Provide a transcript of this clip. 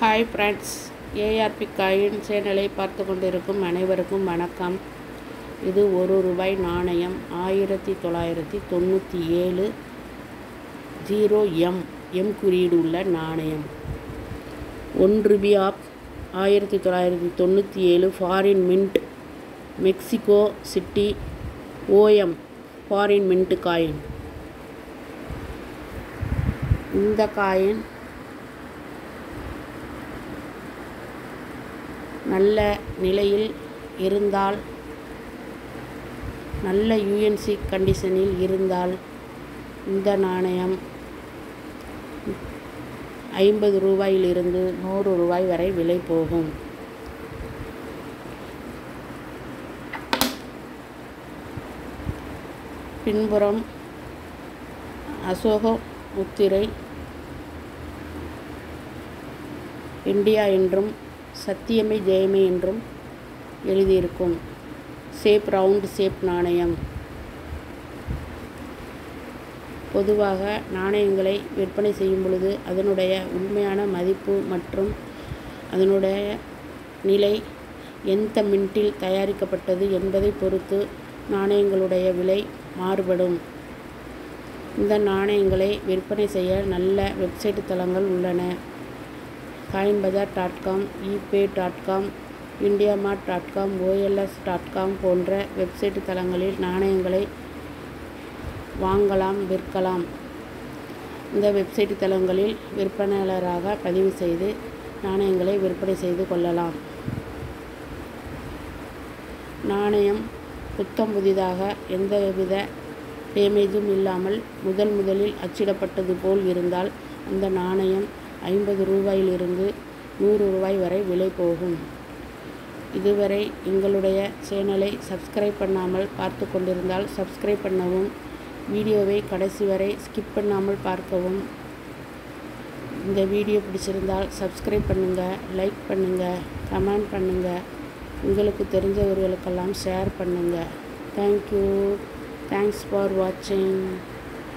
Hi friends, ARP coin சேனலை பார்த்து கொண்டிருக்கும் அனைவருக்கும் வணக்கம். இது ₹1 நாணயம் 1997 0M குறியீடு உள்ள நாணயம். ₹1 of 1997 foreign mint, Mexico City, OM foreign mint coin. இந்த காயின் நல்ல நிலையில் இருந்தால், நல்ல UNC கண்டிஷனில் இருந்தால் இந்த நாணயம் ₹50 100 வரை விலை போகும். பின்புறம் அசோக முத்திரை, இந்தியா என்றும் சத்தியமே ஜெயமே என்றும் எழுதியிருக்கும். ஷேப் ரவுண்ட் ஷேப் நாணயம். பொதுவாக நாணயங்களை விற்பனை செய்யும் பொழுது அதனுடைய உண்மையான மதிப்பு மற்றும் அதனுடைய நிலை, எந்த மின்ட்டில் தயாரிக்கப்பட்டது என்பதை பொறுத்து நாணயங்களுடைய விலை மாறுபடும். இந்த நாணயங்களை விற்பனை செய்ய நல்ல வெப்சைட் தளங்கள் உள்ளன. coinbazaar.com, ePay.com, indiamart.com, OLX.com போன்ற வெப்சைட் தளங்களில் நாணயங்களை வாங்கலாம், விற்கலாம். இந்த வெப்சைட் தளங்களில் விற்பனையாளராக பதிவு செய்து நாணயங்களை விற்பனை செய்து கொள்ளலாம். நாணயம் புத்தம் புதிதாக எந்தவித டேமேஜும் இல்லாமல் முதலில் அச்சிடப்பட்டது போல் இருந்தால் அந்த நாணயம் ₹50 100 வரை விலை போகும். இதுவரை எங்களுடைய சேனலை சப்ஸ்கிரைப் பண்ணாமல் பார்த்து கொண்டிருந்தால் சப்ஸ்கிரைப் பண்ணவும், வீடியோவை கடைசி வரை ஸ்கிப் பண்ணாமல் பார்க்கவும். இந்த வீடியோ பிடிச்சிருந்தால் சப்ஸ்கிரைப் பண்ணுங்கள், லைக் பண்ணுங்கள், கமெண்ட் பண்ணுங்கள், உங்களுக்கு தெரிஞ்சவர்களுக்கெல்லாம் ஷேர் பண்ணுங்கள். தேங்க்யூ. தேங்க்ஸ் ஃபார் வாட்சிங்.